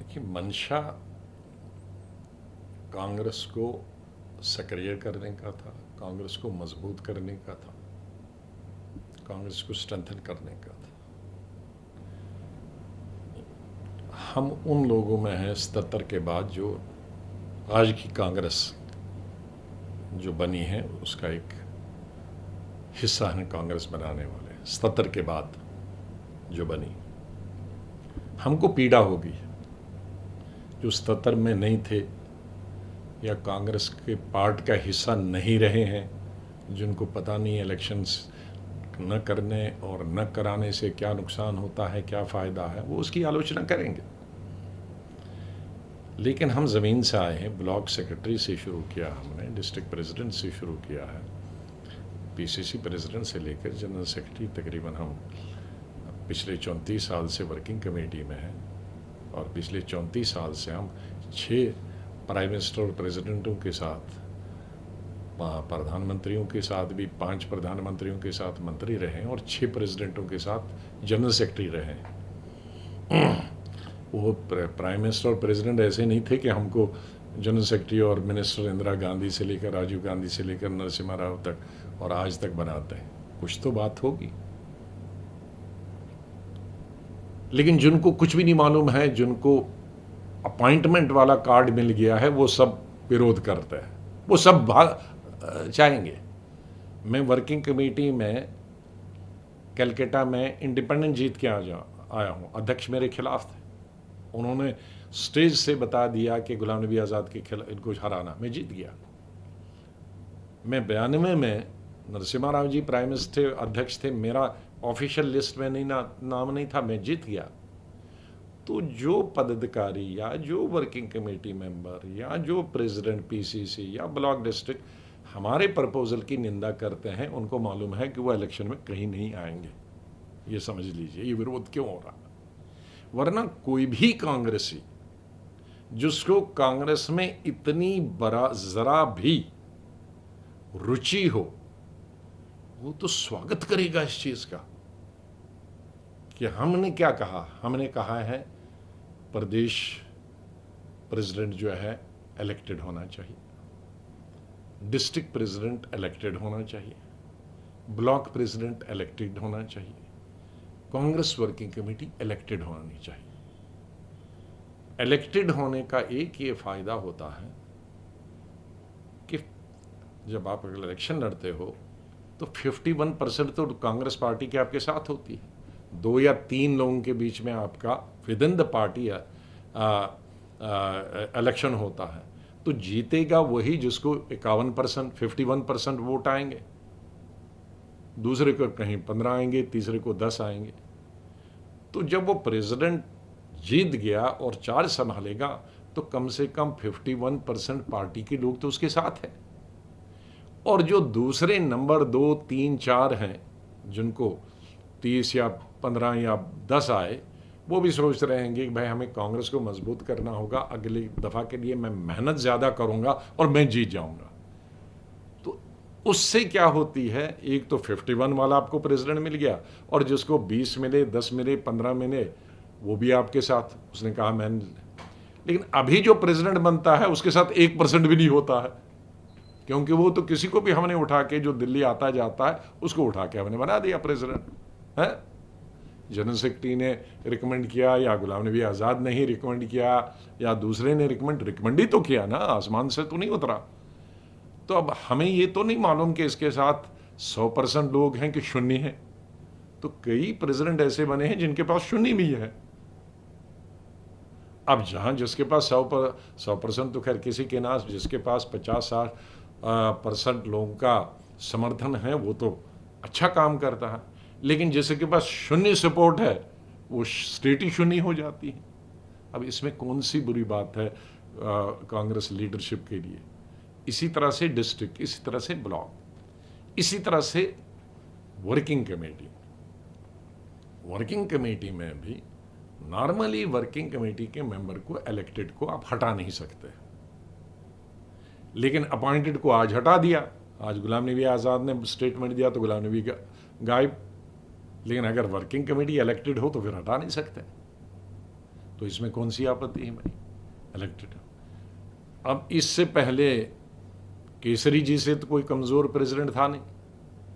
देखिए, मंशा कांग्रेस को सक्रिय करने का था, कांग्रेस को मजबूत करने का था, कांग्रेस को स्ट्रेंथन करने का था। हम उन लोगों में हैं 77 के बाद जो आज की कांग्रेस जो बनी है उसका एक हिस्सा है, कांग्रेस बनाने वाले 77 के बाद जो बनी। हमको पीड़ा होगी जो 77 में नहीं थे या कांग्रेस के पार्ट का हिस्सा नहीं रहे हैं, जिनको पता नहीं इलेक्शंस न करने और न कराने से क्या नुकसान होता है, क्या फ़ायदा है, वो उसकी आलोचना करेंगे। लेकिन हम ज़मीन से आए हैं, ब्लॉक सेक्रेटरी से शुरू किया हमने, डिस्ट्रिक्ट प्रेसिडेंट से शुरू किया है, पीसीसी प्रेसिडेंट से लेकर जनरल सेक्रेटरी तकरीबन हम पिछले 34 साल से वर्किंग कमेटी में हैं और पिछले 34 साल से हम 6 प्राइम मिनिस्टर और प्रेसिडेंटों के साथ, प्रधानमंत्रियों के साथ भी 5 प्रधानमंत्रियों के साथ मंत्री रहे और 6 प्रेसिडेंटों के साथ जनरल सेक्रेटरी रहे। वो प्राइम मिनिस्टर और प्रेसिडेंट ऐसे नहीं थे कि हमको जनरल सेक्रेटरी और मिनिस्टर इंदिरा गांधी से लेकर राजीव गांधी से लेकर नरसिम्हा राव तक और आज तक बनाते हैं। कुछ तो बात होगी। लेकिन जिनको कुछ भी नहीं मालूम है, जिनको अपॉइंटमेंट वाला कार्ड मिल गया है, वो सब विरोध करते हैं, वो सब चाहेंगे। मैं वर्किंग कमेटी में कलकत्ता में इंडिपेंडेंट जीत के आया हूँ। अध्यक्ष मेरे खिलाफ थे, उन्होंने स्टेज से बता दिया कि गुलाम नबी आज़ाद के खिलाफ इनको हराना। मैं जीत गया। मैं 92 में नरसिम्हा राव जी प्राइम मिनिस्टर थे, अध्यक्ष थे, मेरा ऑफिशियल लिस्ट में नहीं नाम नहीं था, मैं जीत गया। तो जो पदाधिकारी या जो वर्किंग कमेटी मेंबर या जो प्रेसिडेंट पीसीसी या ब्लॉक डिस्ट्रिक्ट हमारे प्रपोजल की निंदा करते हैं, उनको मालूम है कि वो इलेक्शन में कहीं नहीं आएंगे। ये समझ लीजिए ये विरोध क्यों हो रहा। वरना कोई भी कांग्रेसी जिसको कांग्रेस में इतनी बड़ा जरा भी रुचि हो, वो तो स्वागत करेगा इस चीज का कि हमने क्या कहा। हमने कहा है प्रदेश प्रेसिडेंट जो है इलेक्टेड होना चाहिए, डिस्ट्रिक्ट प्रेसिडेंट इलेक्टेड होना चाहिए, ब्लॉक प्रेसिडेंट इलेक्टेड होना चाहिए, कांग्रेस वर्किंग कमेटी इलेक्टेड होनी चाहिए। इलेक्टेड होने का एक ये फायदा होता है कि जब आप इलेक्शन लड़ते हो तो 51% तो कांग्रेस पार्टी के आपके साथ होती है। 2 या 3 लोगों के बीच में आपका with in the party election होता है, तो जीतेगा वही जिसको 51%, 51% वोट आएंगे। दूसरे को कहीं 15 आएंगे, तीसरे को 10 आएंगे। तो जब वो प्रेसिडेंट जीत गया और 4 संभालेगा तो कम से कम 51% पार्टी के लोग तो उसके साथ हैं। और जो दूसरे नंबर 2, 3, 4 हैं, जिनको 30 या 15 या 10 आए, वो भी सोच रहे हैं कि भाई हमें कांग्रेस को मजबूत करना होगा, अगली दफा के लिए मैं मेहनत ज्यादा करूंगा और मैं जीत जाऊंगा। तो उससे क्या होती है, एक तो 51 वाला आपको प्रेसिडेंट मिल गया और जिसको 20 मिले, 10 मिले, 15 मिले, वो भी आपके साथ। उसने कहा मैं, लेकिन अभी जो प्रेसिडेंट बनता है उसके साथ 1% भी नहीं होता है, क्योंकि वो तो किसी को भी हमने उठा के, जो दिल्ली आता जाता है उसको उठा के हमने बना दिया प्रेसिडेंट है। जनरल सेक्रेटरी ने रिकमेंड किया या गुलाम नबी आज़ाद ने ही रिकमेंड किया या दूसरे ने रिकमेंड ही तो किया ना, आसमान से तो नहीं उतरा। तो अब हमें ये तो नहीं मालूम कि इसके साथ 100% लोग हैं कि शून्य हैं। तो कई प्रेसिडेंट ऐसे बने हैं जिनके पास शून्य भी है। अब जहां जिसके पास 100% तो खैर किसी के ना, जिसके पास 50-60% लोगों का समर्थन है वो तो अच्छा काम करता है, लेकिन जिसके पास शून्य सपोर्ट है वो स्टेट ही शून्य हो जाती है। अब इसमें कौन सी बुरी बात है कांग्रेस लीडरशिप के लिए। इसी तरह से डिस्ट्रिक्ट, इसी तरह से ब्लॉक, इसी तरह से वर्किंग कमेटी। वर्किंग कमेटी में भी नॉर्मली वर्किंग कमेटी के मेंबर को, इलेक्टेड को आप हटा नहीं सकते, लेकिन अपॉइंटेड को आज हटा दिया। आज गुलाम नबी आज़ाद ने स्टेटमेंट दिया तो गुलाम नबी गायब। लेकिन अगर वर्किंग कमेटी इलेक्टेड हो तो फिर हटा नहीं सकते। तो इसमें कौन सी आपत्ति है भाई, इलेक्टेड। अब इससे पहले केसरी जी से तो कोई कमज़ोर प्रेसिडेंट था नहीं,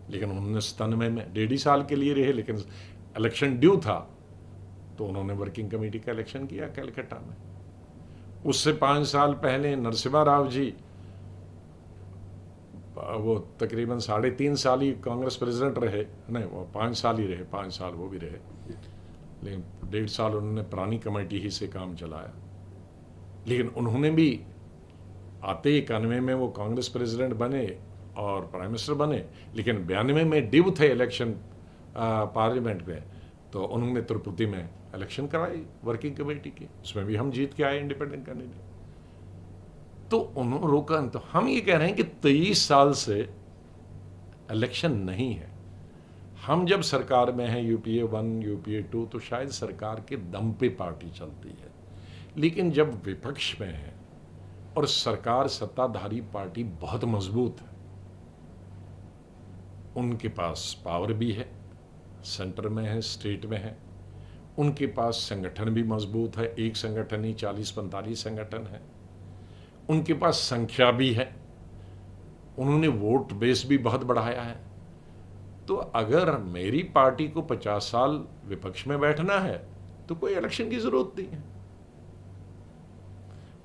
लेकिन 1997 में 1.5 साल के लिए रहे, लेकिन इलेक्शन ड्यू था तो उन्होंने वर्किंग कमेटी का इलेक्शन किया कलकत्ता में। उससे 5 साल पहले नरसिम्हा राव जी, वो तकरीबन 3.5 साल ही कांग्रेस प्रेसिडेंट रहे, नहीं वो 5 साल ही रहे, 5 साल वो भी रहे, लेकिन 1.5 साल उन्होंने पुरानी कमेटी ही से काम चलाया। लेकिन उन्होंने भी आते 91 में वो कांग्रेस प्रेसिडेंट बने और प्राइम मिनिस्टर बने, लेकिन 92 में ड्यू थे इलेक्शन पार्लियामेंट में, तो उन्होंने त्रिपुटी में इलेक्शन कराई वर्किंग कमेटी की, उसमें भी हम जीत के आए इंडिपेंडेंट कैंडिडेट। तो उन्होंने रोका। तो हम ये कह रहे हैं कि 23 साल से इलेक्शन नहीं है। हम जब सरकार में हैं यूपीए 1 यूपीए 2 तो शायद सरकार के दम पे पार्टी चलती है, लेकिन जब विपक्ष में है और सरकार सत्ताधारी पार्टी बहुत मजबूत है, उनके पास पावर भी है, सेंटर में है, स्टेट में है, उनके पास संगठन भी मजबूत है, एक संगठन ही 40-45 संगठन है, उनके पास संख्या भी है, उन्होंने वोट बेस भी बहुत बढ़ाया है। तो अगर मेरी पार्टी को 50 साल विपक्ष में बैठना है तो कोई इलेक्शन की जरूरत नहीं है।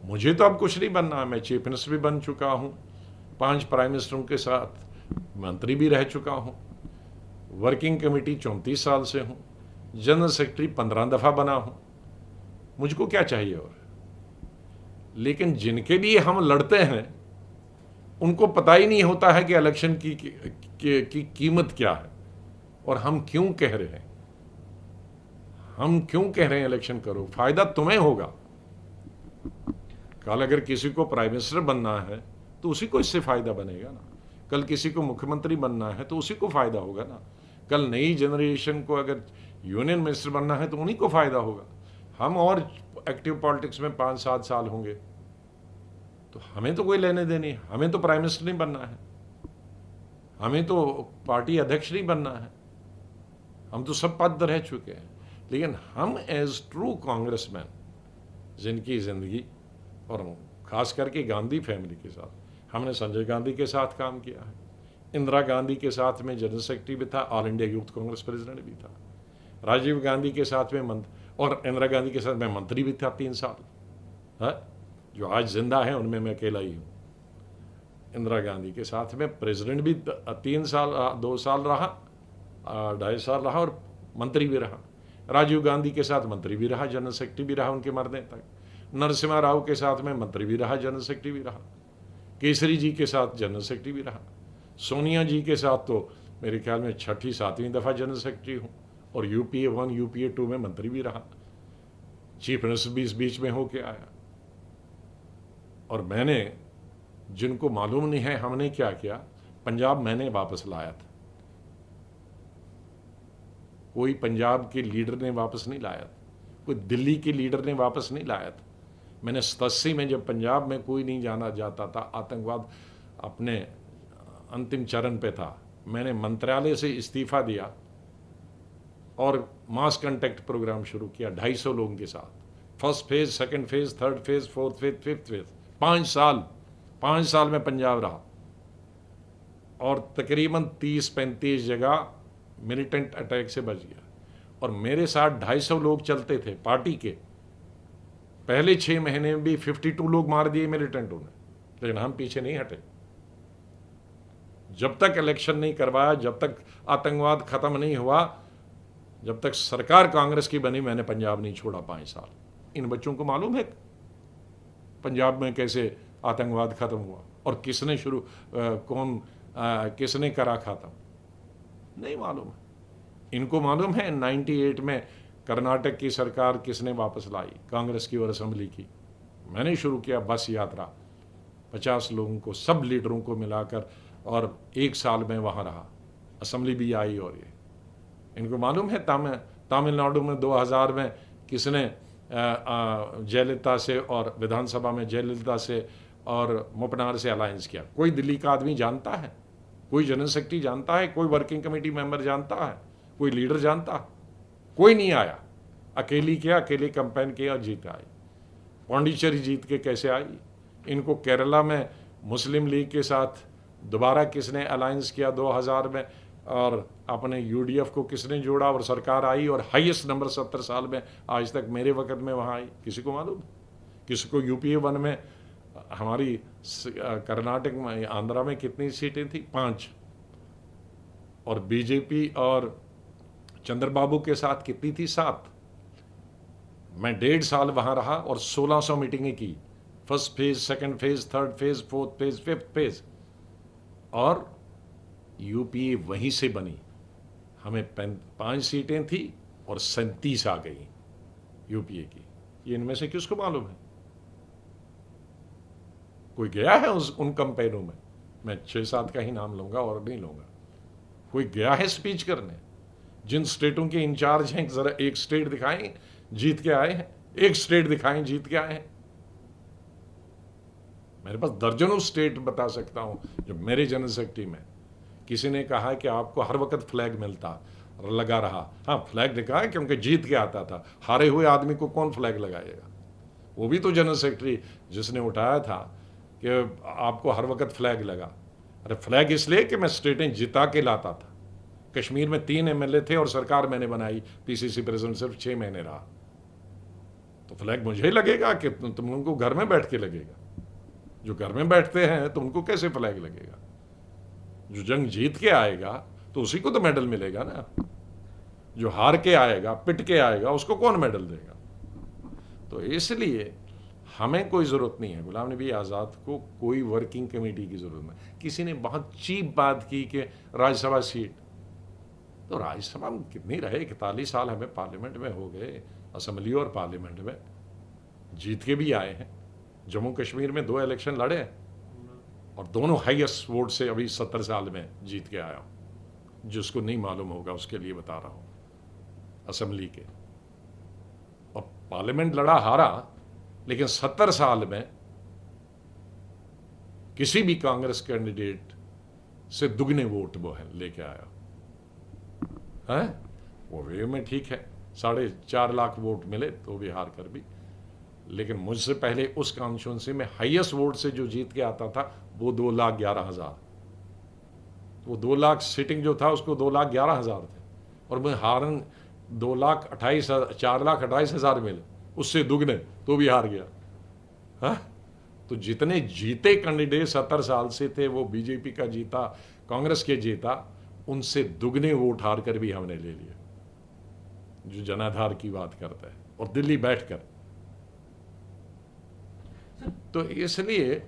मुझे तो अब कुछ नहीं बनना है, मैं चीफ मिनिस्टर भी बन चुका हूं, 5 प्राइम मिनिस्टरों के साथ मंत्री भी रह चुका हूं, वर्किंग कमेटी 34 साल से हूं, जनरल सेक्रेटरी 15 दफा बना हूं, मुझको क्या चाहिए और। लेकिन जिनके लिए हम लड़ते हैं उनको पता ही नहीं होता है कि इलेक्शन की कीमत क्या है और हम क्यों कह रहे हैं, हम क्यों कह रहे हैं इलेक्शन करो, फायदा तुम्हें होगा। कल अगर किसी को प्राइम मिनिस्टर बनना है तो उसी को इससे फायदा बनेगा ना, कल किसी को मुख्यमंत्री बनना है तो उसी को फायदा होगा ना, कल नई जनरेशन को अगर यूनियन मिनिस्टर बनना है तो उन्हीं को फायदा होगा। हम और एक्टिव पॉलिटिक्स में 5-7 साल होंगे तो हमें तो कोई लेने देने, हमें तो प्राइम मिनिस्टर नहीं बनना है, हमें तो पार्टी अध्यक्ष नहीं बनना है, हम तो सब पद रह चुके हैं। लेकिन हम एज ट्रू कांग्रेसमैन जिनकी जिंदगी, और खास करके गांधी फैमिली के साथ, हमने संजय गांधी के साथ काम किया है, इंदिरा गांधी के साथ में जनरल सेक्रेटरी भी था, all India youth Congress president भी था, राजीव गांधी के साथ में और इंदिरा गांधी के साथ में मंत्री भी था 3 साल है, जो आज जिंदा है उनमें मैं अकेला ही हूँ। इंदिरा गांधी के साथ में प्रेसिडेंट भी 3 साल 2 साल रहा, 2.5 साल रहा और मंत्री भी रहा। राजीव गांधी के साथ मंत्री भी रहा, जनरल सेक्रेटरी भी रहा उनके मरने तक। नरसिम्हा राव के साथ में मंत्री भी रहा, जनरल सेक्रेटरी भी रहा। केसरी जी के साथ जनरल सेक्रेटरी भी रहा। सोनिया जी के साथ तो मेरे ख्याल में 6ठी-7वीं दफ़ा जनरल सेक्रेटरी हूँ, और यूपीए 1 यूपीए 2 में मंत्री भी रहा, चीफ मिनिस्टर भी इस बीच में होके आया। और मैंने, जिनको मालूम नहीं है हमने क्या किया, पंजाब मैंने वापस लाया था, कोई पंजाब के लीडर ने वापस नहीं लाया था, कोई दिल्ली के लीडर ने वापस नहीं लाया था। मैंने 87 में जब पंजाब में कोई नहीं जाना जाता था, आतंकवाद अपने अंतिम चरण पे था, मैंने मंत्रालय से इस्तीफा दिया और मास कांटेक्ट प्रोग्राम शुरू किया 250 लोगों के साथ, first phase, second phase, third phase, fourth phase, fifth phase. 5 साल में पंजाब रहा और तकरीबन 30-35 जगह मिलिटेंट अटैक से बच गया। और मेरे साथ 250 लोग चलते थे पार्टी के। पहले 6 महीने में भी 52 लोग मार दिए मिलिटेंटों ने, लेकिन हम पीछे नहीं हटे। जब तक इलेक्शन नहीं करवाया, जब तक आतंकवाद खत्म नहीं हुआ, जब तक सरकार कांग्रेस की बनी, मैंने पंजाब नहीं छोड़ा 5 साल। इन बच्चों को मालूम है पंजाब में कैसे आतंकवाद खत्म हुआ और किसने किसने करा खत्म, नहीं मालूम है। इनको मालूम है 98 में कर्नाटक की सरकार किसने वापस लाई, कांग्रेस की और असेंबली की। मैंने शुरू किया बस यात्रा, 50 लोगों को, सब लीडरों को मिलाकर, और 1 साल में वहाँ रहा, असेंबली भी आई। और ये इनको मालूम है तमिलनाडु में 2000 में किसने जयललिता से और विधानसभा में जयललिता से और मुपनार से अलायंस किया। कोई दिल्ली का आदमी जानता है, कोई जनरल सेक्रेटरी जानता है, कोई वर्किंग कमेटी मेंबर जानता है, कोई लीडर जानता है? कोई नहीं आया। अकेली किया, अकेली कैंपेन किया, जीत आई। पौंडीचेरी जीत के कैसे आई? इनको केरला में मुस्लिम लीग के साथ दोबारा किसने अलायंस किया 2000 में, और अपने यूडीएफ को किसने जोड़ा और सरकार आई, और हाईएस्ट नंबर 70 साल में आज तक मेरे वक्त में वहाँ आई? किसी को मालूम? किसी को? यूपीए 1 में हमारी कर्नाटक में, आंध्रा में कितनी सीटें थी? 5। और बीजेपी और चंद्रबाबू के साथ कितनी थी? 7। मैं 1.5 साल वहाँ रहा और 1600 मीटिंगें की। First phase, second phase, third phase, fourth phase, fifth phase, और यूपीए वहीं से बनी। हमें 5 सीटें थी और 37 आ गई यूपीए की। ये इनमें से किसको मालूम है? कोई गया है उन कंपेनों में? मैं 6-7 का ही नाम लूंगा और नहीं लूंगा। कोई गया है स्पीच करने? जिन स्टेटों के इंचार्ज हैं, जरा एक स्टेट दिखाएं जीत के आए हैं, एक स्टेट दिखाएं जीत के आए हैं। मेरे पास दर्जनों स्टेट बता सकता हूं जो मेरे जनरल सेक्रेटरी में किसी ने कहा कि आपको हर वक्त फ्लैग मिलता, लगा रहा। हाँ, फ्लैग दिखाया क्योंकि जीत के आता था। हारे हुए आदमी को कौन फ्लैग लगाएगा? वो भी तो जनरल सेक्रेटरी जिसने उठाया था कि आपको हर वक्त फ्लैग लगा। अरे फ्लैग इसलिए कि मैं स्टेटें जिता के लाता था। कश्मीर में 3 एमएलए थे और सरकार मैंने बनाई, पीसीसी प्रेसिडेंट सिर्फ 6 महीने रहा। तो फ्लैग मुझे लगेगा कि तुम उनको घर में बैठ के लगेगा? जो घर में बैठते हैं तो उनको कैसे फ्लैग लगेगा? जो जंग जीत के आएगा तो उसी को तो मेडल मिलेगा ना। जो हार के आएगा, पिट के आएगा, उसको कौन मेडल देगा? तो इसलिए हमें कोई ज़रूरत नहीं है गुलाम नबी आज़ाद को कोई वर्किंग कमेटी की ज़रूरत नहीं। किसी ने बहुत चीप बात की कि राज्यसभा सीट, तो राज्यसभा में कितनी रहे? 41 साल हमें पार्लियामेंट में हो गए, असेंबली और पार्लियामेंट में जीत के भी आए हैं। जम्मू कश्मीर में 2 इलेक्शन लड़े और दोनों हाईएस्ट वोट से अभी 70 साल में जीत के आया हूं। जिसको नहीं मालूम होगा उसके लिए बता रहा हूं। असेंबली के और पार्लियामेंट लड़ा, हारा, लेकिन 70 साल में किसी भी कांग्रेस कैंडिडेट से दुगने वोट वो है लेके आया है। वो वे में ठीक है, 4.5 लाख वोट मिले तो भी हार कर भी, लेकिन मुझसे पहले उस कॉन्स्टिट्यूंसी में हाईएस्ट वोट से जो जीत के आता था वो 2,11,000। वो 2 लाख सीटिंग जो था उसको 2,11,000 थे, और मैं हारन 4,28,000 मिले, उससे दुगने तो भी हार गया। हाँ, तो जितने जीते कैंडिडेट 70 साल से थे वो बीजेपी का जीता, कांग्रेस के जीता, उनसे दुगने वोट हार कर भी हमने ले लिए। जो जनाधार की बात करता है, और दिल्ली बैठकर। तो इसलिए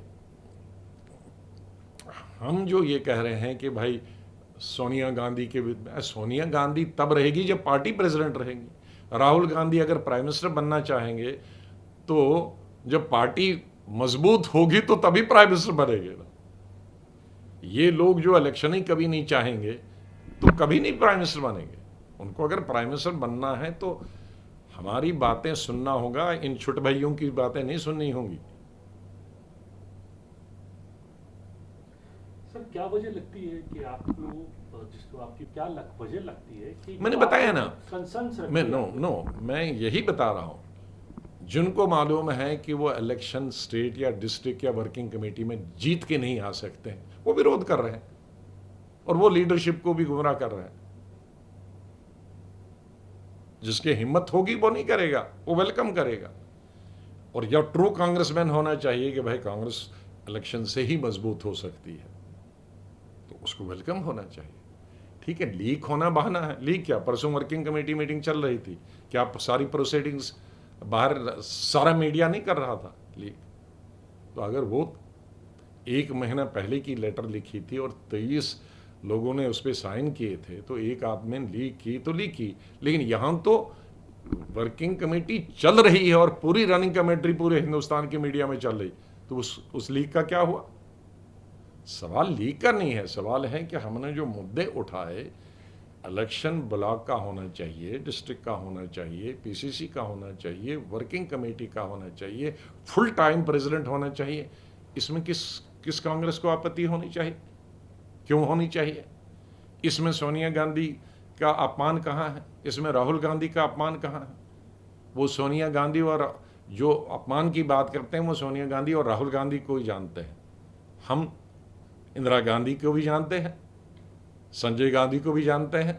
हम जो ये कह रहे हैं कि भाई सोनिया गांधी के, सोनिया गांधी तब रहेगी जब पार्टी प्रेसिडेंट रहेंगी। राहुल गांधी अगर प्राइम मिनिस्टर बनना चाहेंगे तो जब पार्टी मजबूत होगी तो तभी प्राइम मिनिस्टर बनेंगे ना। ये लोग जो इलेक्शन ही कभी नहीं चाहेंगे तो कभी नहीं प्राइम मिनिस्टर बनेंगे। उनको अगर प्राइम मिनिस्टर बनना है तो हमारी बातें सुनना होगा, इन छोटे भाइयों की बातें नहीं सुननी होंगी। सर, क्या वजह लगती है कि आपको, जिसको आपकी क्या वजह लगती है कि मैंने बताया ना, कंसर्न्स मैं यही बता रहा हूं। जिनको मालूम है कि वो इलेक्शन स्टेट या डिस्ट्रिक्ट या वर्किंग कमेटी में जीत के नहीं आ सकते हैं, वो विरोध कर रहे हैं और वो लीडरशिप को भी गुमराह कर रहे हैं। जिसकी हिम्मत होगी वो नहीं करेगा, वो वेलकम करेगा। और या ट्रू कांग्रेसमैन होना चाहिए कि भाई कांग्रेस इलेक्शन से ही मजबूत हो सकती है, तो उसको वेलकम होना चाहिए। ठीक है, लीक होना बहाना है। लीक क्या? परसों वर्किंग कमेटी मीटिंग चल रही थी, क्या सारी प्रोसीडिंग्स बाहर सारा मीडिया नहीं कर रहा था लीक? तो अगर वो 1 महीना पहले की लेटर लिखी थी और 23 लोगों ने उस पर साइन किए थे, तो एक आदमी ने लीक की तो लीक की, लेकिन यहाँ तो वर्किंग कमेटी चल रही है और पूरी रनिंग कमेटी पूरे हिंदुस्तान के मीडिया में चल रही, तो उस लीक का क्या हुआ? सवाल लीक का नहीं है, सवाल है कि हमने जो मुद्दे उठाए, इलेक्शन ब्लॉक का होना चाहिए, डिस्ट्रिक्ट का होना चाहिए, पीसीसी का होना चाहिए, वर्किंग कमेटी का होना चाहिए, फुल टाइम प्रेसिडेंट होना चाहिए, इसमें किस कांग्रेस को आपत्ति होनी चाहिए? क्यों होनी चाहिए? इसमें सोनिया गांधी का अपमान कहाँ है? इसमें राहुल गांधी का अपमान कहाँ है? वो सोनिया गांधी और जो अपमान की बात करते हैं वो सोनिया गांधी और राहुल गांधी को ही जानते हैं। हम इंदिरा गांधी को भी जानते हैं, संजय गांधी को भी जानते हैं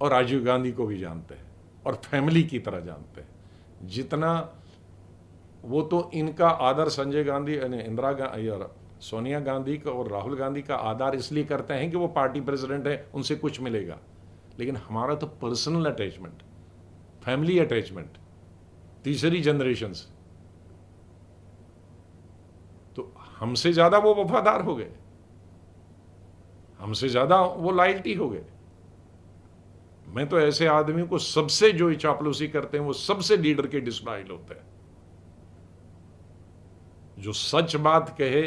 और राजीव गांधी को भी जानते हैं और फैमिली की तरह जानते हैं। जितना वो तो इनका आदर संजय गांधी इंदिरा गांधी और सोनिया गांधी का और राहुल गांधी का आदर इसलिए करते हैं कि वो पार्टी प्रेसिडेंट है, उनसे कुछ मिलेगा। लेकिन हमारा तो पर्सनल अटैचमेंट, फैमिली अटैचमेंट, तीसरी जनरेशन से, तो हमसे ज्यादा वो वफादार हो गए, हमसे ज्यादा वो लॉयल्टी हो गए। मैं तो ऐसे आदमी को सबसे जो चापलूसी करते हैं वो सबसे लीडर के डिसलॉयल होते हैं। जो सच बात कहे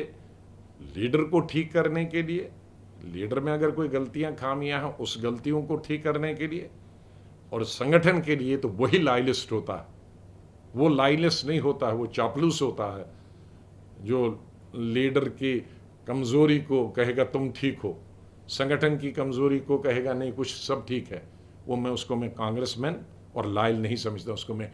लीडर को ठीक करने के लिए, लीडर में अगर कोई गलतियां खामियां हैं उस गलतियों को ठीक करने के लिए और संगठन के लिए, तो वही लॉयलिस्ट होता है। वो लॉयलिस्ट नहीं होता है, वो चापलूस होता है जो लीडर की कमजोरी को कहेगा तुम ठीक हो, संगठन की कमजोरी को कहेगा नहीं कुछ सब ठीक है। वो मैं कांग्रेसमैन और लॉयल नहीं समझता, उसको मैं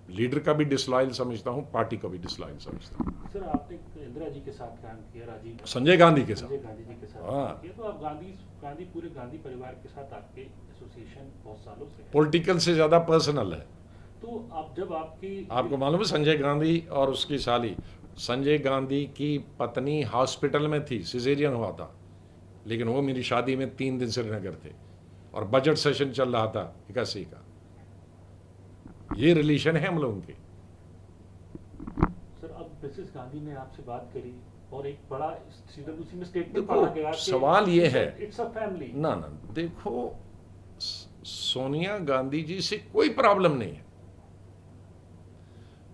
लीडर का भी डिसलॉयल समझता हूं, पार्टी का भी डिसलॉयल समझता हूं। सर आपने इंदिरा जी के साथ काम किया, राजीव संजय गांधी के साथ, संजय गांधी जी के साथ हाँ। काम किया, तो आप गांधी पूरे गांधी परिवार के साथ आपके एसोसिएशन बहुत सालों से है। पॉलिटिकल से ज्यादा पर्सनल है। तो आप जब आपकी आपको मालूम है संजय गांधी और उसकी साली, संजय गांधी की पत्नी हॉस्पिटल में थी, सिजेरियन हुआ था, लेकिन वो मेरी शादी में 3 दिन श्रीनगर थे और बजट सेशन चल रहा था 81 का। ये रिलेशन है हम लोगों के। सर अब मिसेस गांधी ने आपसे बात करी और एक बड़ा सीडब्ल्यूसी में स्टेटमेंट देखो, पढ़ा गया कि सवाल ये है, इट्स अ फैमिली। ना देखो, सोनिया गांधी जी से कोई प्रॉब्लम नहीं है।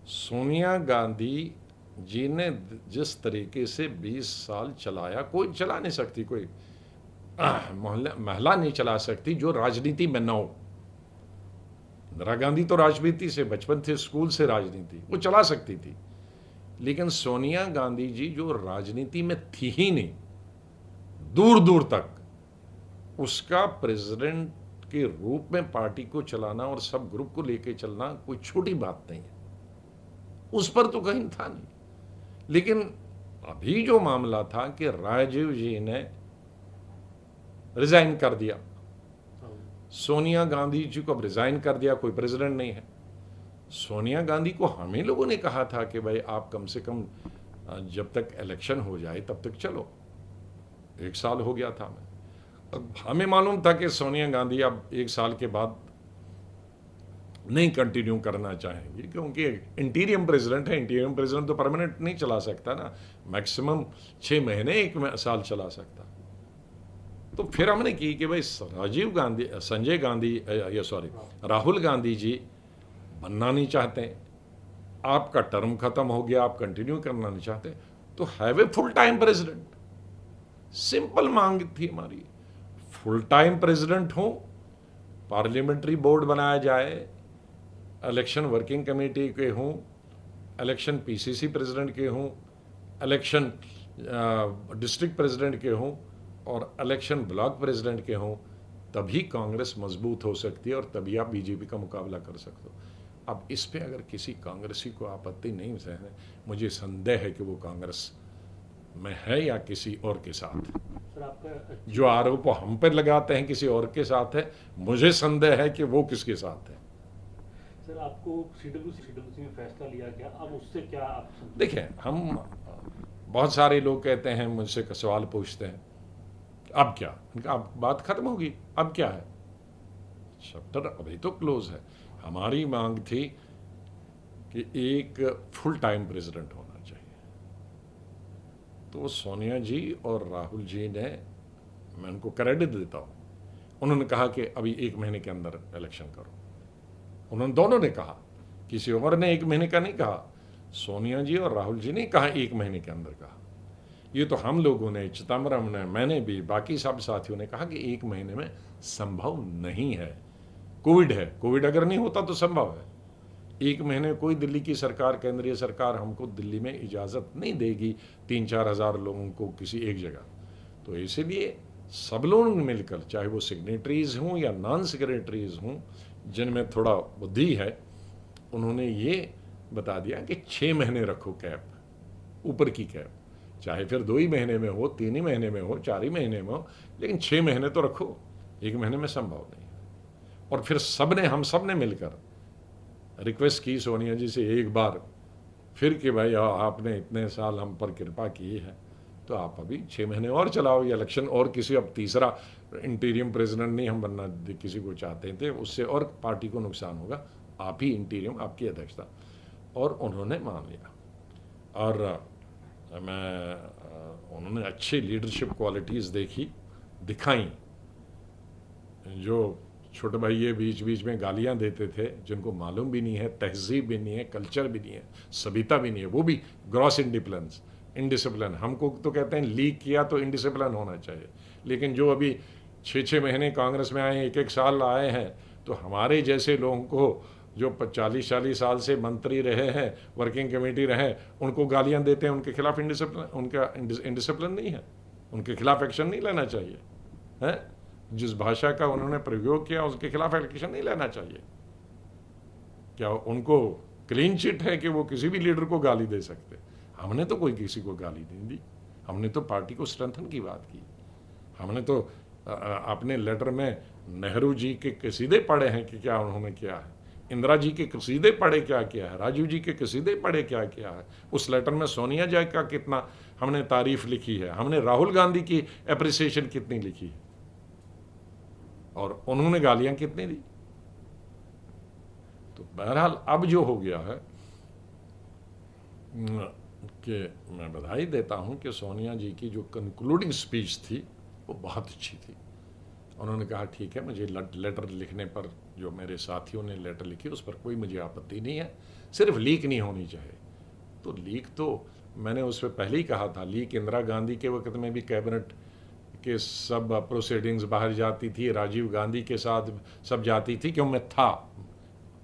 सोनिया गांधी जी ने जिस तरीके से 20 साल चलाया, कोई चला नहीं सकती, कोई महिला नहीं चला सकती जो राजनीति में न हो। इंदिरा गांधी तो राजनीति से बचपन से, स्कूल से राजनीति वो चला सकती थी, लेकिन सोनिया गांधी जी जो राजनीति में थी ही नहीं दूर दूर तक, उसका प्रेसिडेंट के रूप में पार्टी को चलाना और सब ग्रुप को लेके चलना कोई छोटी बात नहीं है। उस पर तो कहीं था नहीं। लेकिन अभी जो मामला था कि राजीव जी ने रिजाइन कर दिया, सोनिया गांधी जी को अब रिजाइन कर दिया, कोई प्रेसिडेंट नहीं है। सोनिया गांधी को हम ही लोगों ने कहा था कि भाई आप कम से कम जब तक इलेक्शन हो जाए तब तक चलो। 1 साल हो गया था, अब हमें मालूम था कि सोनिया गांधी अब 1 साल के बाद नहीं कंटिन्यू करना चाहेंगी, क्योंकि इंटीरियम प्रेसिडेंट है। इंटीरियम प्रेसिडेंट तो परमानेंट नहीं चला सकता ना, मैक्सिमम 6 महीने 1 साल चला सकता। तो फिर हमने की कि भाई राजीव गांधी, संजय गांधी, राहुल गांधी जी बनना नहीं चाहते, आपका टर्म खत्म हो गया, आप कंटिन्यू करना नहीं चाहते, तो have a full time president. Simple मांग थी हमारी, फुल टाइम प्रेसिडेंट हो, पार्लियामेंट्री बोर्ड बनाया जाए, इलेक्शन वर्किंग कमेटी के हों, इलेक्शन पीसीसी प्रेसिडेंट के हों, इलेक्शन डिस्ट्रिक्ट प्रेसिडेंट के हों और इलेक्शन ब्लॉक प्रेसिडेंट के हों, तभी कांग्रेस मजबूत हो सकती है और तभी आप बीजेपी का मुकाबला कर सकते हो। अब इस पे अगर किसी कांग्रेसी को आपत्ति नहीं है, मुझे संदेह है कि वो कांग्रेस में है या किसी और के साथ। सर आपका जो आरोप हम पर लगाते हैं किसी और के साथ है, मुझे संदेह है कि वो किसके साथ है। सर आपको सीडब्ल्यूसी में फैसला लिया गया, अब उससे क्या आप देखें, हम बहुत सारे लोग कहते हैं, मुझसे सवाल पूछते हैं अब क्या, अब बात खत्म होगी, अब क्या है, चैप्टर अभी तो क्लोज है। हमारी मांग थी कि एक फुल टाइम प्रेसिडेंट होना चाहिए, तो सोनिया जी और राहुल जी ने, मैं उनको क्रेडिट देता हूँ, उन्होंने कहा कि अभी 1 महीने के अंदर इलेक्शन करो। उन्होंने दोनों ने कहा, किसी और ने 1 महीने का नहीं कहा, सोनिया जी और राहुल जी ने कहा 1 महीने के अंदर कहा। ये तो हम लोगों ने, चिदम्बरम ने, मैंने भी, बाकी सब साथियों ने कहा कि 1 महीने में संभव नहीं है, कोविड है, कोविड अगर नहीं होता तो संभव है। 1 महीने कोई दिल्ली की सरकार, केंद्रीय सरकार हमको दिल्ली में इजाज़त नहीं देगी 3-4 हज़ार लोगों को किसी एक जगह। तो इसीलिए सब लोग मिलकर, चाहे वो सिग्नेटरीज हों या नॉन सिग्नेटरीज हों, जिनमें थोड़ा बुद्धि है, उन्होंने ये बता दिया कि 6 महीने रखो कैप, ऊपर की कैप, चाहे फिर 2 ही महीने में हो, 3 ही महीने में हो, 4 ही महीने में हो, लेकिन 6 महीने तो रखो, 1 महीने में संभव नहीं। और फिर हम सब ने मिलकर रिक्वेस्ट की सोनिया जी से एक बार फिर कि भाई आपने इतने साल हम पर कृपा की है, तो आप अभी 6 महीने और चलाओ ये इलेक्शन, और किसी अब तीसरा इंटीरियम प्रेसिडेंट नहीं हम बनना किसी को चाहते थे, उससे और पार्टी को नुकसान होगा, आप ही इंटीरियम, आपकी अध्यक्षता। और उन्होंने मान लिया, और उन्होंने अच्छी लीडरशिप क्वालिटीज़ दिखाई। जो छोटे भाई ये बीच बीच में गालियां देते थे, जिनको मालूम भी नहीं है, तहजीब भी नहीं है, कल्चर भी नहीं है, सभ्यता भी नहीं है, वो भी ग्रॉस इंडिसिप्लिन। हमको तो कहते हैं लीक किया तो इंडिसिप्लिन होना चाहिए, लेकिन जो अभी 6-6 महीने कांग्रेस में आए, 1-1 साल आए हैं, तो हमारे जैसे लोगों को जो 40-40 साल से मंत्री रहे हैं, वर्किंग कमेटी रहे, उनको गालियां देते हैं, उनके खिलाफ इंडिसिप्लिन नहीं है, उनके खिलाफ एक्शन नहीं लेना चाहिए है। जिस भाषा का उन्होंने प्रयोग किया उसके खिलाफ एक्शन नहीं लेना चाहिए। क्या उनको क्लीन चिट है कि वो किसी भी लीडर को गाली दे सकते? हमने तो कोई किसी को गाली नहीं दी, हमने तो पार्टी को स्ट्रेंथन की बात की। हमने तो अपने लेटर में नेहरू जी के कसीदे पढ़े हैं कि क्या उन्होंने किया है, इंदिरा जी के कसीदे पढ़े क्या किया है, राजीव जी के कसीदे पढ़े क्या किया है। उस लेटर में सोनिया जी का कितना हमने तारीफ लिखी है, हमने राहुल गांधी की एप्रिसिएशन कितनी लिखी है, और उन्होंने गालियां कितनी दी। तो बहरहाल अब जो हो गया है कि मैं बधाई देता हूं कि सोनिया जी की जो कंक्लूडिंग स्पीच थी वो बहुत अच्छी थी। उन्होंने कहा ठीक है, मुझे लेटर लिखने पर, जो मेरे साथियों ने लेटर लिखी उस पर कोई मुझे आपत्ति नहीं है, सिर्फ लीक नहीं होनी चाहिए। तो लीक तो मैंने उस पर पहले ही कहा था, लीक इंदिरा गांधी के वक्त में भी कैबिनेट के सब प्रोसीडिंग्स बाहर जाती थी, राजीव गांधी के साथ सब जाती थी, क्यों मैं था।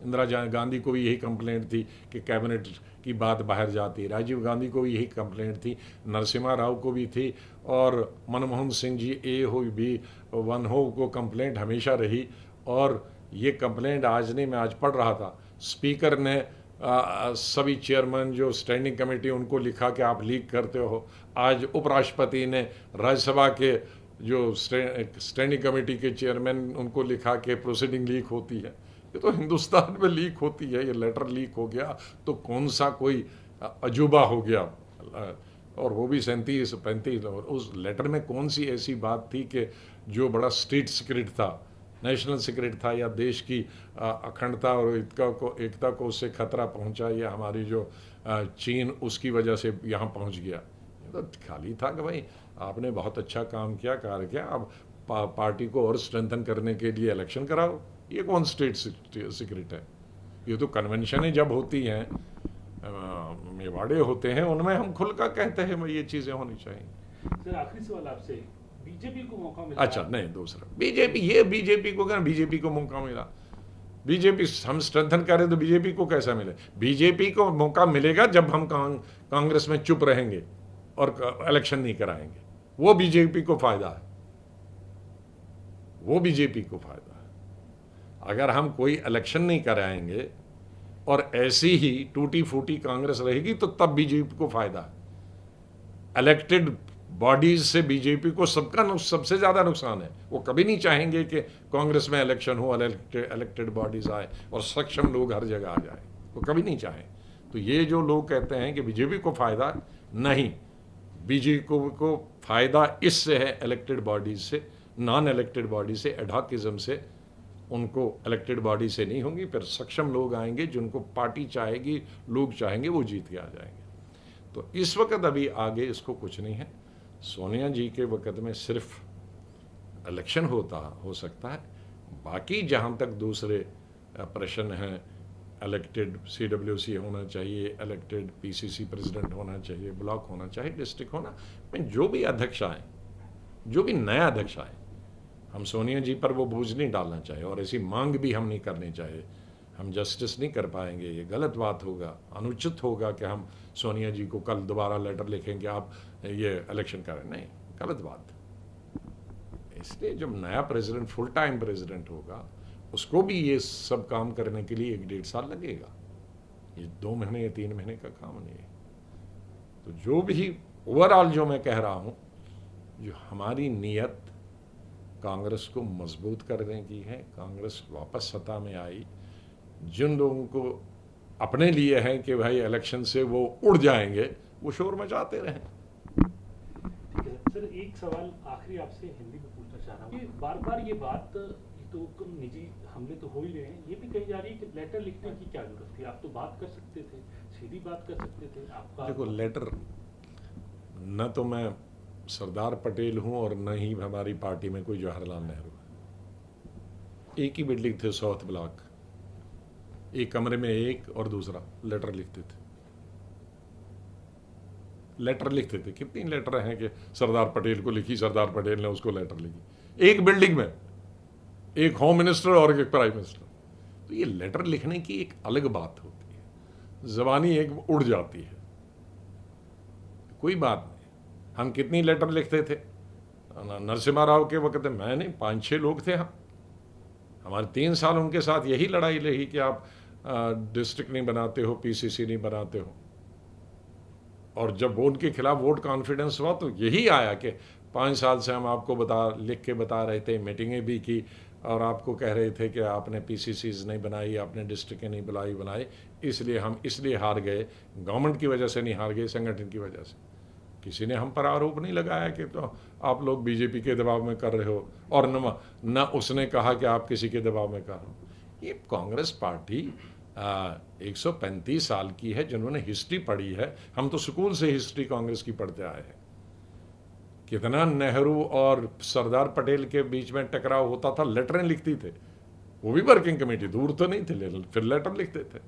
इंदिरा गांधी को भी यही कंप्लेंट थी कि कैबिनेट की बात बाहर जाती, राजीव गांधी को भी यही कंप्लेंट थी, नरसिम्हा राव को भी थी, और मनमोहन सिंह जी वन हो को कंप्लेंट हमेशा रही। और ये कंप्लेंट मैं आज पढ़ रहा था, स्पीकर ने सभी चेयरमैन जो स्टैंडिंग कमेटी उनको लिखा कि आप लीक करते हो। आज उपराष्ट्रपति ने राज्यसभा के जो स्टैंडिंग कमेटी के चेयरमैन उनको लिखा कि प्रोसीडिंग लीक होती है। ये तो हिंदुस्तान में लीक होती है, ये लेटर लीक हो गया तो कौन सा कोई अजूबा हो गया, और वो भी 37-35। और उस लेटर में कौन सी ऐसी बात थी कि जो बड़ा स्टेट सीक्रेट था, नेशनल सीक्रेट था, या देश की अखंडता और एकता को उससे खतरा पहुंचा, या हमारी जो चीन उसकी वजह से यहाँ पहुंच गया। ये तो खाली था कि भाई आपने बहुत अच्छा काम किया, कार्य किया, अब पार्टी को और स्ट्रेंथन करने के लिए इलेक्शन कराओ। ये कौन स्टेट सीक्रेट है? ये तो कन्वेंशनें जब होती हैं, मेवाड़े होते हैं, उनमें हम खुल का कहते हैं ये चीज़ें होनी चाहिए। सर आखिरी सवाल आपसे, बीजेपी को मौका मिला? अच्छा नहीं, दूसरा बीजेपी को मौका मिला। बीजेपी हम स्ट्रेंथन करें तो बीजेपी को कैसा मिले? बीजेपी को मौका मिलेगा जब हम कांग्रेस में चुप रहेंगे और इलेक्शन नहीं कराएंगे। वो बीजेपी को फायदा है, वो बीजेपी को फायदा है। अगर हम कोई इलेक्शन नहीं कराएंगे और ऐसी ही टूटी फूटी कांग्रेस रहेगी तो तब बीजेपी को फायदा है। इलेक्टेड बॉडीज से बीजेपी को सबसे ज्यादा नुकसान है। वो कभी नहीं चाहेंगे कि कांग्रेस में इलेक्शन हो, इलेक्टेड बॉडीज आए और सक्षम लोग हर जगह आ जाए, वो कभी नहीं चाहें। तो ये जो लोग कहते हैं कि बीजेपी को फायदा, नहीं, बीजेपी को फायदा इससे है इलेक्टेड बॉडीज से, नॉन इलेक्टेड बॉडी से, एडहॉकिज्म से। उनको इलेक्टेड बॉडी से नहीं होंगी, फिर सक्षम लोग आएंगे जिनको पार्टी चाहेगी, लोग चाहेंगे, वो जीत के आ जाएंगे। तो इस वक्त अभी आगे इसको कुछ नहीं है। सोनिया जी के वक्त में सिर्फ इलेक्शन हो सकता है। बाकी जहाँ तक दूसरे प्रश्न हैं, इलेक्टेड CWC होना चाहिए, इलेक्टेड PCC प्रेसिडेंट होना चाहिए, ब्लॉक होना चाहिए, डिस्ट्रिक्ट होना, मैं जो भी अध्यक्ष आए, जो भी नया अध्यक्ष आए, हम सोनिया जी पर वो बोझ नहीं डालना चाहिए, और ऐसी मांग भी हम नहीं करनी चाहिए। हम जस्टिस नहीं कर पाएंगे, ये गलत बात होगा, अनुचित होगा कि हम सोनिया जी को कल दोबारा लेटर लिखेंगे आप ये इलेक्शन करें, नहीं, गलत बात। इसलिए जब नया प्रेसिडेंट, फुल टाइम प्रेसिडेंट होगा, उसको भी ये सब काम करने के लिए 1-1.5 साल लगेगा। ये 2 महीने या 3 महीने का काम नहीं है। तो जो भी ओवरऑल जो मैं कह रहा हूं, जो हमारी नीयत कांग्रेस को मजबूत करने की है, कांग्रेस वापस सत्ता में आई, जिन लोगों को अपने लिए है कि भाई इलेक्शन से वो उड़ जाएंगे, वो शोर मचाते रहें। ठीक है सर, एक सवाल आखिरी आपसे हिंदी में पूछना चाह रहा हूँ। बार बार ये बात, ये तो निजी हमले तो हो ही रहे हैं, ये भी कही जा रही है कि लेटर लिखने की क्या जरूरत थी, आप तो बात कर सकते थे, सीधी बात कर सकते थे। आपका देखो, लेटर न तो मैं सरदार पटेल हूं और न ही हमारी पार्टी में कोई जवाहरलाल नेहरू है। एक ही बिल्डिंग थे, साउथ ब्लॉक, एक कमरे में एक और दूसरा, लेटर लिखते थे। लेटर लिखते थे, कितनी लेटर हैं कि सरदार पटेल को लिखी, सरदार पटेल ने उसको लेटर लिखी, एक बिल्डिंग में, एक होम मिनिस्टर और एक प्राइम मिनिस्टर। तो ये लेटर लिखने की एक अलग बात होती है, जबानी एक उड़ जाती है, कोई बात नहीं। हम कितनी लेटर लिखते थे नरसिम्हा राव के वक्त में, मैं नहीं, 5-6 लोग थे हम, हमारे 3 साल उनके साथ यही लड़ाई रही कि आप डिस्ट्रिक्ट नहीं बनाते हो, पीसीसी नहीं बनाते हो। और जब उनके खिलाफ वोट कॉन्फिडेंस हुआ तो यही आया कि 5 साल से हम आपको लिख के बता रहे थे, मीटिंगें भी की और आपको कह रहे थे कि आपने पीसीसीज नहीं बनाई, आपने डिस्ट्रिक्टें नहीं बनाई, इसलिए हम हार गए। गवर्नमेंट की वजह से नहीं हार गए, संगठन की वजह से। किसी ने हम पर आरोप नहीं लगाया कि तो आप लोग बीजेपी के दबाव में कर रहे हो, और न उसने कहा कि आप किसी के दबाव में कर रहे हो। ये कांग्रेस पार्टी 135 साल की है, जिन्होंने हिस्ट्री पढ़ी है। हम तो स्कूल से हिस्ट्री कांग्रेस की पढ़ते आए हैं। कितना नेहरू और सरदार पटेल के बीच में टकराव होता था, लेटरें लिखती थे, वो भी वर्किंग कमेटी, दूर तो नहीं थे, फिर लेटर लिखते थे।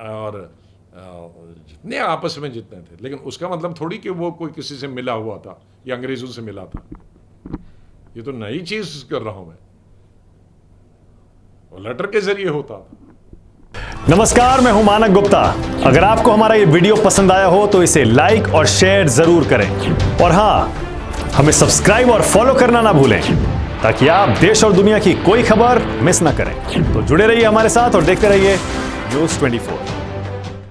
और जितने आपस में जितने थे, लेकिन उसका मतलब थोड़ी कि वो कोई किसी से मिला हुआ था या अंग्रेजों से मिला था। ये तो नई चीज कर रहा हूं मैं, वो लेटर के जरिए होता था। नमस्कार, मैं हूं मानक गुप्ता। अगर आपको हमारा ये वीडियो पसंद आया हो तो इसे लाइक और शेयर जरूर करें, और हां, हमें सब्सक्राइब और फॉलो करना ना भूलें, ताकि आप देश और दुनिया की कोई खबर मिस ना करें। तो जुड़े रहिए हमारे साथ और देखते रहिए न्यूज़ 24।